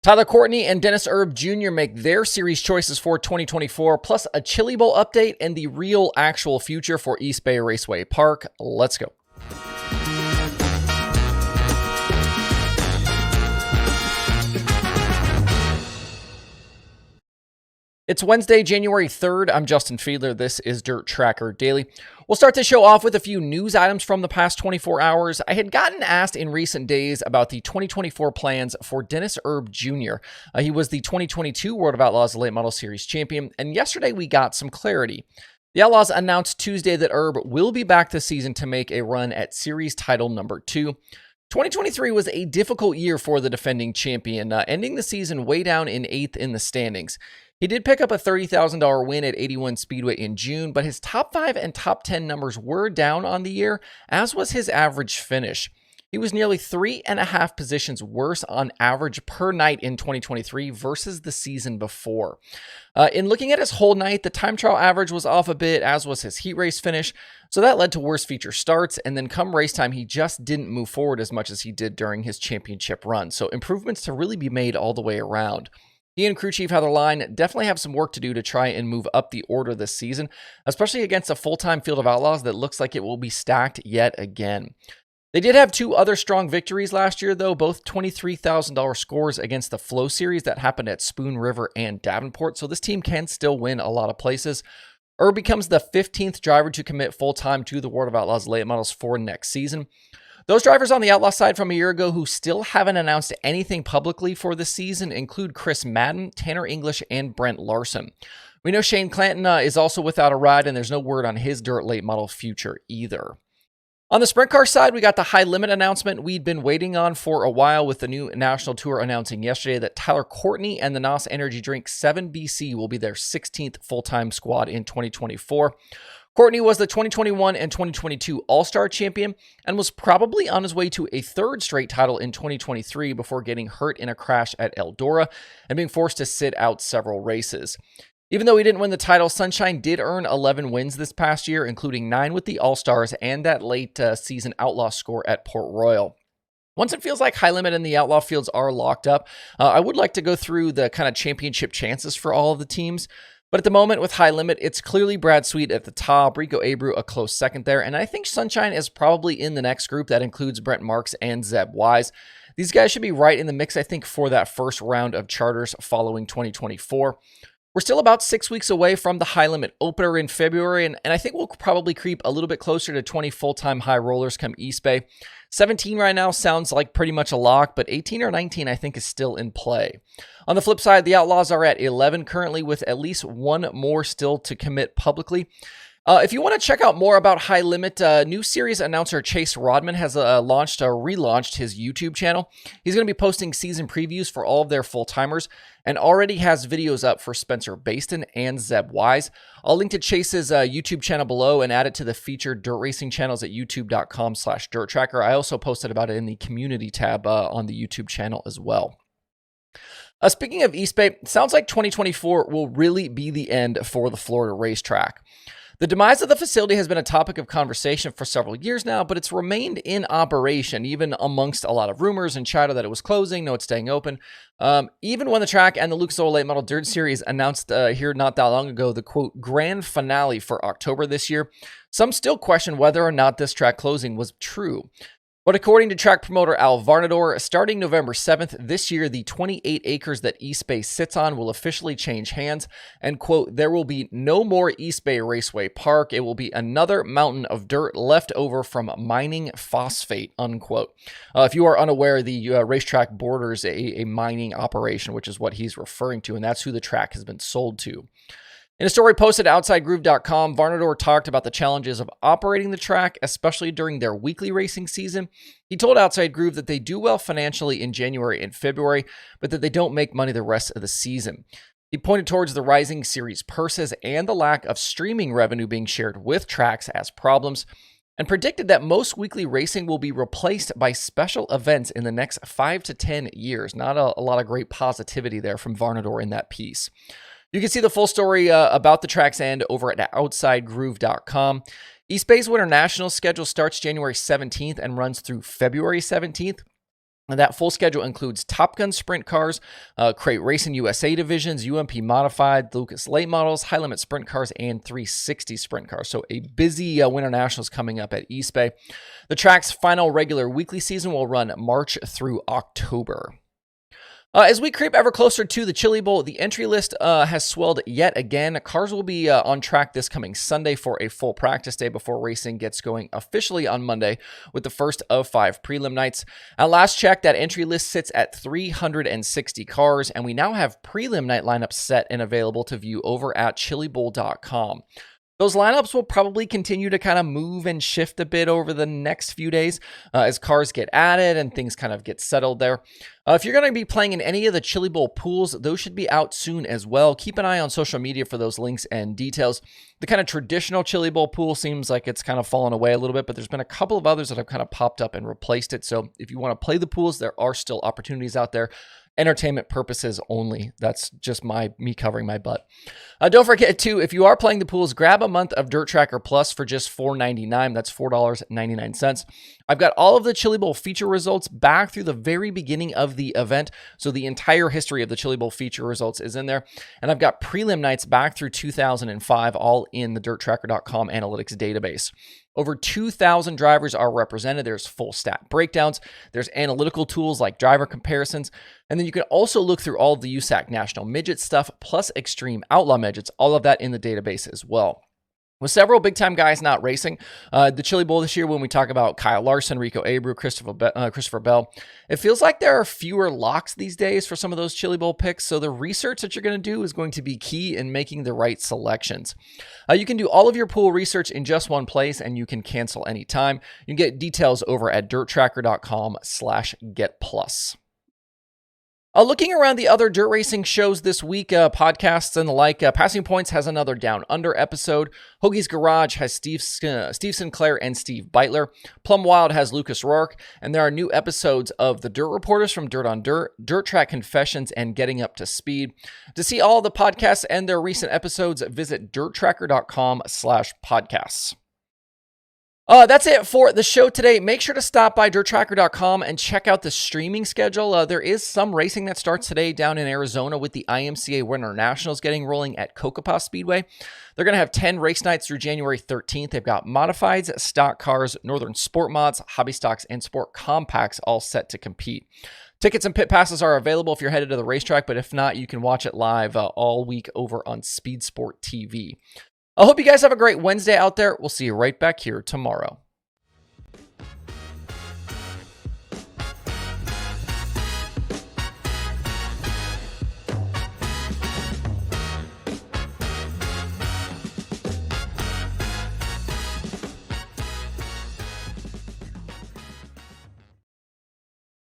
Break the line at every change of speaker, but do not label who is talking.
Courtney and Dennis Erb Jr. make their series choices for 2024, plus a Chili Bowl update and the real actual future for East Bay Raceway Park. Let's go. It's Wednesday, January 3rd. I'm Justin Fiedler. This is Dirt Tracker Daily. We'll start the show off with a few news items from the past 24 hours. I had gotten asked in recent days about the 2024 plans for Dennis Erb Jr. He was the 2022 World of Outlaws Late Model Series champion, and yesterday we got some clarity. The Outlaws announced Tuesday that Erb will be back this season to make a run at series title number 2. 2023 was a difficult year for the defending champion, ending the season way down in 8th in the standings. He did pick up a $30,000 win at 81 Speedway in June, but his top 5 and top 10 numbers were down on the year, as was his average finish. He was nearly 3.5 positions worse on average per night in 2023 versus the season before. In looking at his whole night, the time trial average was off a bit, as was his heat race finish, so that led to worse feature starts, and then come race time, he just didn't move forward as much as he did during his championship run, so improvements to really be made all the way around. He and crew chief Heather Line definitely have some work to do to try and move up the order this season, especially against a full-time field of Outlaws that looks like it will be stacked yet again. They did have 2 other strong victories last year, though, both $23,000 scores against the Flow Series that happened at Spoon River and Davenport, so this team can still win a lot of places. Erb becomes the 15th driver to commit full-time to the World of Outlaws Late Models for next season. Those drivers on the Outlaw side from a year ago who still haven't announced anything publicly for this season include Chris Madden, Tanner English, and Brent Larson. We know Shane Clanton is also without a ride, and there's no word on his dirt late model future either. On the sprint car side, we got the high limit announcement we'd been waiting on for a while, with the new national tour announcing yesterday that Courtney and the NOS energy drink 7BC will be their 16th full-time squad in 2024. Courtney was the 2021 and 2022 All-Star champion and was probably on his way to a 3rd straight title in 2023 before getting hurt in a crash at Eldora and being forced to sit out several races. Even though he didn't win the title, Sunshine did earn 11 wins this past year, including 9 with the All-Stars and that late season Outlaw score at Port Royal. Once it feels like High Limit and the Outlaw fields are locked up, I would like to go through the kind of championship chances for all of the teams. But at the moment with High Limit, it's clearly Brad Sweet at the top, Rico Abreu a close second there, and I think Sunshine is probably in the next group that includes Brent Marks and Zeb Wise. These guys should be right in the mix, I think, for that first round of charters following 2024. We're still about 6 weeks away from the High Limit opener in February, and I think we'll probably creep a little bit closer to 20 full-time high rollers come East Bay. 17 right now sounds like pretty much a lock, but 18 or 19 I think is still in play. On the flip side, the Outlaws are at 11 currently, with at least 1 more still to commit publicly. If you want to check out more about High Limit, new series announcer Chase Rodman has relaunched his YouTube channel. He's going to be posting season previews for all of their full-timers and already has videos up for Spencer Baston and Zeb Wise. I'll link to Chase's YouTube channel below and add it to the featured dirt racing channels at youtube.com/DIRTRACKR. I also posted about it in the community tab on the YouTube channel as well. Speaking of East Bay, it sounds like 2024 will really be the end for the Florida racetrack. The demise of the facility has been a topic of conversation for several years now, but it's remained in operation, even amongst a lot of rumors and chatter that it was closing. No, it's staying open. Even when the track and the Lucas Oil Late Model Dirt Series announced here not that long ago the, quote, grand finale for October this year, some still question whether or not this track closing was true. But according to track promoter Al Varnador, starting November 7th this year, the 28 acres that East Bay sits on will officially change hands, and, quote, there will be no more East Bay Raceway Park. It will be another mountain of dirt left over from mining phosphate, unquote. If you are unaware, the racetrack borders a mining operation, which is what he's referring to, and that's who the track has been sold to. In a story posted at OutsideGroove.com, Varnador talked about the challenges of operating the track, especially during their weekly racing season. He told Outside Groove that they do well financially in January and February, but that they don't make money the rest of the season. He pointed towards the rising series purses and the lack of streaming revenue being shared with tracks as problems, and predicted that most weekly racing will be replaced by special events in the next 5 to 10 years. Not a lot of great positivity there from Varnador in that piece. You can see the full story about the track's end over at OutsideGroove.com. East Bay's Winter Nationals schedule starts January 17th and runs through February 17th. And that full schedule includes Top Gun sprint cars, Crate Racing USA divisions, UMP modified, Lucas late models, high limit sprint cars, and 360 sprint cars. So a busy Winter Nationals coming up at East Bay. The track's final regular weekly season will run March through October. As we creep ever closer to the Chili Bowl, the entry list has swelled yet again. Cars will be on track this coming Sunday for a full practice day before racing gets going officially on Monday with the first of 5 prelim nights. At last check, that entry list sits at 360 cars, and we now have prelim night lineups set and available to view over at chilibowl.com. Those lineups will probably continue to kind of move and shift a bit over the next few days as cars get added and things kind of get settled there. If you're going to be playing in any of the Chili Bowl pools, those should be out soon as well. Keep an eye on social media for those links and details. The kind of traditional Chili Bowl pool seems like it's kind of fallen away a little bit, but there's been a couple of others that have kind of popped up and replaced it. So if you want to play the pools, there are still opportunities out there. Entertainment purposes only. That's just me covering my butt. Don't forget to, if you are playing the pools, grab a month of DIRTRACKR Plus for just $4.99. That's $4.99. I've got all of the Chili Bowl feature results back through the very beginning of the event. So the entire history of the Chili Bowl feature results is in there. And I've got prelim nights back through 2005, all in the DIRTRACKR.com analytics database. Over 2,000 drivers are represented. There's full stat breakdowns. There's analytical tools like driver comparisons. And then you can also look through all of the USAC National Midget stuff, plus Extreme Outlaw Midgets, all of that in the database as well. With several big-time guys not racing, the Chili Bowl this year, when we talk about Kyle Larson, Rico Abreu, Christopher Bell, it feels like there are fewer locks these days for some of those Chili Bowl picks, so the research that you're going to do is going to be key in making the right selections. You can do all of your pool research in just one place, and you can cancel anytime. You can get details over at dirttracker.com/getplus. Looking around the other dirt racing shows this week, podcasts and the like, Passing Points has another Down Under episode. Hoagie's Garage has Steve Sinclair and Steve Beitler. Plum Wild has Lucas Rourke. And there are new episodes of The Dirt Reporters from Dirt on Dirt, Dirt Track Confessions, and Getting Up to Speed. To see all the podcasts and their recent episodes, visit dirttracker.com/podcasts. That's it for the show today. Make sure to stop by DIRTRACKR.com and check out the streaming schedule. There is some racing that starts today down in Arizona with the IMCA Winter Nationals getting rolling at Cocopah Speedway. They're going to have 10 race nights through January 13th. They've got modifieds, stock cars, Northern Sport Mods, hobby stocks, and sport compacts all set to compete. Tickets and pit passes are available if you're headed to the racetrack, but if not, you can watch it live all week over on Speed Sport TV. I hope you guys have a great Wednesday out there. We'll see you right back here tomorrow.